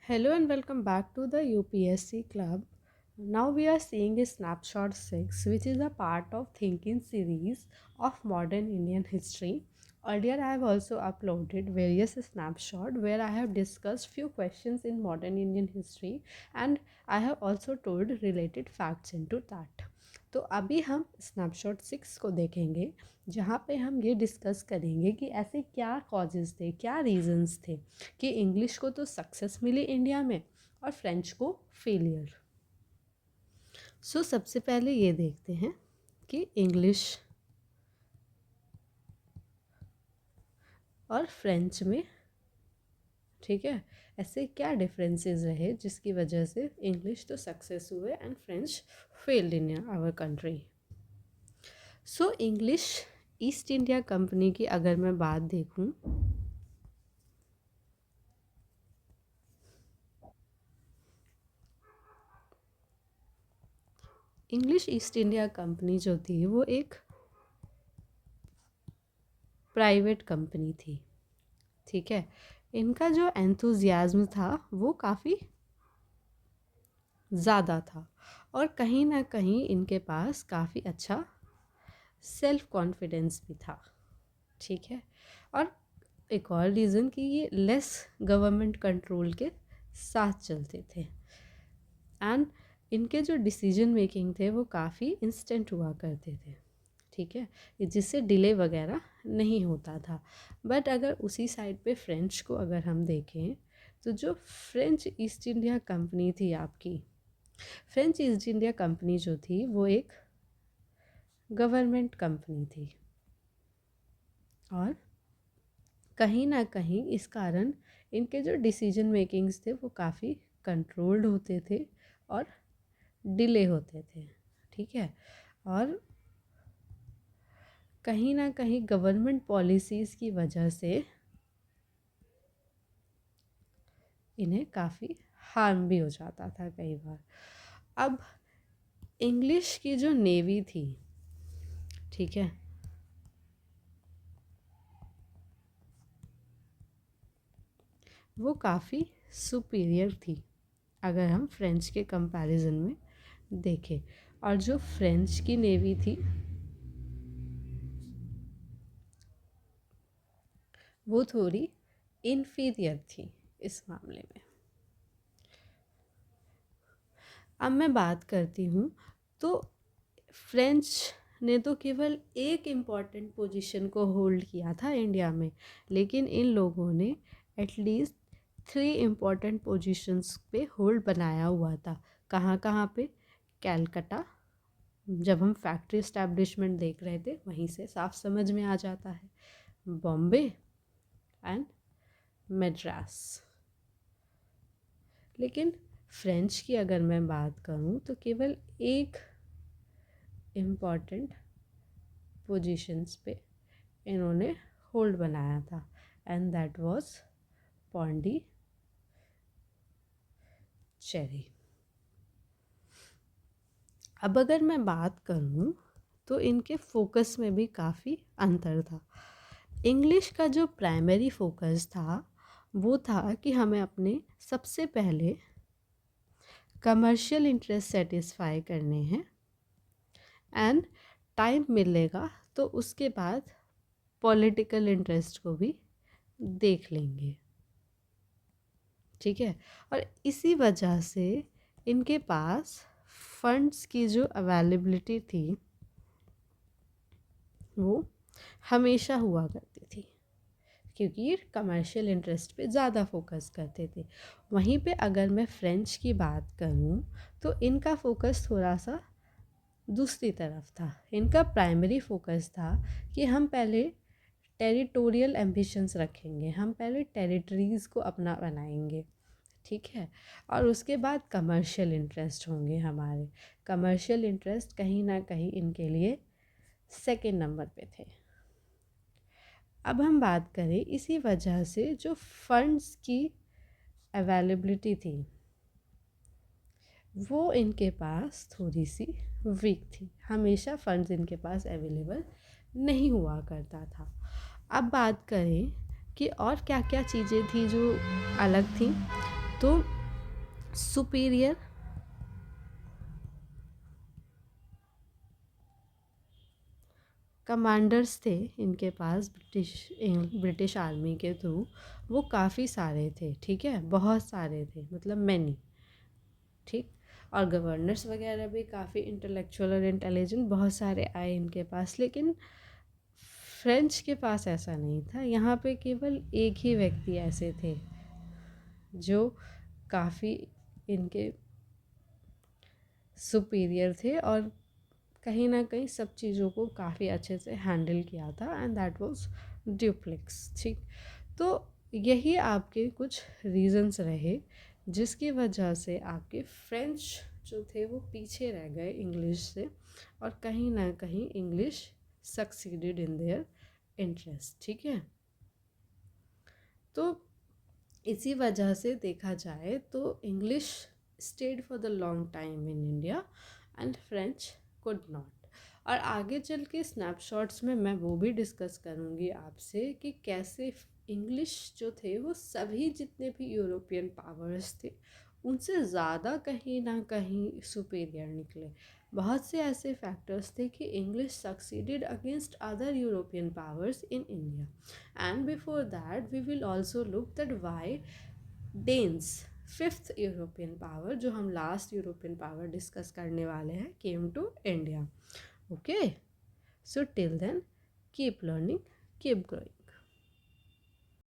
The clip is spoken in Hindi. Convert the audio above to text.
Hello and welcome back to the UPSC Club. Now we are seeing a snapshot 6, which is a part of thinking series of modern Indian history. Earlier I have also uploaded various snapshots where I have discussed few questions in modern Indian history and I have also told related facts into that. तो अभी हम स्नैपशॉट 6 को देखेंगे जहाँ पे हम ये डिस्कस करेंगे कि ऐसे क्या कॉजेज़ थे, क्या रीजंस थे कि इंग्लिश को तो सक्सेस मिली इंडिया में और फ्रेंच को फेलियर। सबसे पहले ये देखते हैं कि इंग्लिश और फ्रेंच में, ठीक है, ऐसे क्या डिफरेंसेस रहे जिसकी वजह से इंग्लिश तो सक्सेस हुए and French failed in our country. English East India Company की अगर मैं बात देखूं इंग्लिश ईस्ट इंडिया कंपनी जो थी वो एक प्राइवेट कंपनी थी, ठीक है। इनका जो एंथुजियाज्म था वो काफ़ी ज़्यादा था और कहीं ना कहीं इनके पास काफ़ी अच्छा सेल्फ कॉन्फिडेंस भी था, ठीक है। और एक और रीज़न कि ये लेस गवर्नमेंट कंट्रोल के साथ चलते थे एंड इनके जो डिसीजन मेकिंग थे वो काफ़ी इंस्टेंट हुआ करते थे, ठीक है, जिससे डिले वगैरह नहीं होता था। बट अगर उसी साइड पे फ्रेंच को अगर हम देखें तो जो फ्रेंच ईस्ट इंडिया कंपनी थी आपकी, फ्रेंच ईस्ट इंडिया कंपनी जो थी वो एक गवर्नमेंट कंपनी थी और कहीं ना कहीं इस कारण इनके जो डिसीजन मेकिंग्स थे वो काफ़ी कंट्रोल्ड होते थे और डिले होते थे, ठीक है। और कहीं ना कहीं गवर्नमेंट पॉलिसीज़ की वजह से इन्हें काफ़ी हार्म भी हो जाता था कई बार। अब इंग्लिश की जो नेवी थी, ठीक है, वो काफ़ी सुपीरियर थी अगर हम फ्रेंच के कंपैरिजन में देखें। और जो फ्रेंच की नेवी थी वो थोड़ी इन्फीरियर थी इस मामले में। अब मैं बात करती हूँ तो फ्रेंच ने तो केवल एक इम्पॉर्टेंट पोजीशन को होल्ड किया था इंडिया में, लेकिन इन लोगों ने एटलीस्ट 3 इम्पॉर्टेंट पोजीशंस पे होल्ड बनाया हुआ था। कहाँ कहाँ पे? कैलकटा, जब हम फैक्ट्री इस्टेब्लिशमेंट देख रहे थे वहीं से साफ समझ में आ जाता है, बॉम्बे एंड मद्रास। लेकिन फ्रेंच की अगर मैं बात करूं तो केवल एक इम्पॉर्टेंट पोजीशंस पे इन्होंने होल्ड बनाया था एंड दैट वाज पौंडीचेरी। अब अगर मैं बात करूं तो इनके फोकस में भी काफ़ी अंतर था। इंग्लिश का जो प्राइमरी फोकस था वो था कि हमें अपने सबसे पहले कमर्शियल इंटरेस्ट सेटिस्फाई करने हैं एंड टाइम मिलेगा तो उसके बाद पॉलिटिकल इंटरेस्ट को भी देख लेंगे, ठीक है। और इसी वजह से इनके पास फंड्स की जो अवेलेबिलिटी थी वो हमेशा हुआ करती थी क्योंकि ये कमर्शियल इंटरेस्ट पे ज़्यादा फोकस करते थे। वहीं पे अगर मैं फ्रेंच की बात करूँ तो इनका फोकस थोड़ा सा दूसरी तरफ था। इनका प्राइमरी फोकस था कि हम पहले टेरिटोरियल एम्बिशंस रखेंगे, हम पहले टेरिटरीज़ को अपना बनाएंगे, ठीक है, और उसके बाद कमर्शियल इंटरेस्ट होंगे हमारे। कमर्शियल इंटरेस्ट कहीं ना कहीं इनके लिए सेकंड नंबर पे थे। अब हम बात करें इसी वजह से जो फंड्स की अवेलेबिलिटी थी वो इनके पास थोड़ी सी वीक थी। हमेशा फंड्स इनके पास अवेलेबल नहीं हुआ करता था। अब बात करें कि और क्या क्या चीज़ें थी जो अलग थी, तो सुपीरियर कमांडर्स थे इनके पास ब्रिटिश आर्मी के थ्रू, वो काफ़ी सारे थे, ठीक है, बहुत सारे थे, मतलब मैनी, ठीक। और गवर्नर्स वगैरह भी काफ़ी इंटेलेक्चुअल और इंटेलिजेंट बहुत सारे आए इनके पास, लेकिन फ्रेंच के पास ऐसा नहीं था। यहाँ पे केवल एक ही व्यक्ति ऐसे थे जो काफ़ी इनके सुपीरियर थे और कहीं ना कहीं सब चीज़ों को काफ़ी अच्छे से हैंडल किया था, एंड दैट वाज ड्यूप्लेक्स, ठीक। तो यही आपके कुछ रीजंस रहे जिसकी वजह से आपके फ्रेंच जो थे वो पीछे रह गए इंग्लिश से, और कहीं ना कहीं English succeeded in their interest, ठीक है। तो इसी वजह से देखा जाए तो English state for the long time in India and French could not. और आगे चल के स्नैपशॉट्स में मैं वो भी डिस्कस करूँगी आपसे कि कैसे इंग्लिश जो थे वो सभी जितने भी यूरोपियन पावर्स थे उनसे ज़्यादा कहीं ना कहीं सुपीरियर निकले। बहुत से ऐसे फैक्टर्स थे कि English succeeded against other European powers in India. And before that, we will also look that why Danes, fifth European power, जो हम लास्ट यूरोपियन पावर डिस्कस करने वाले हैं, came to India. Okay, so till then keep learning, keep growing.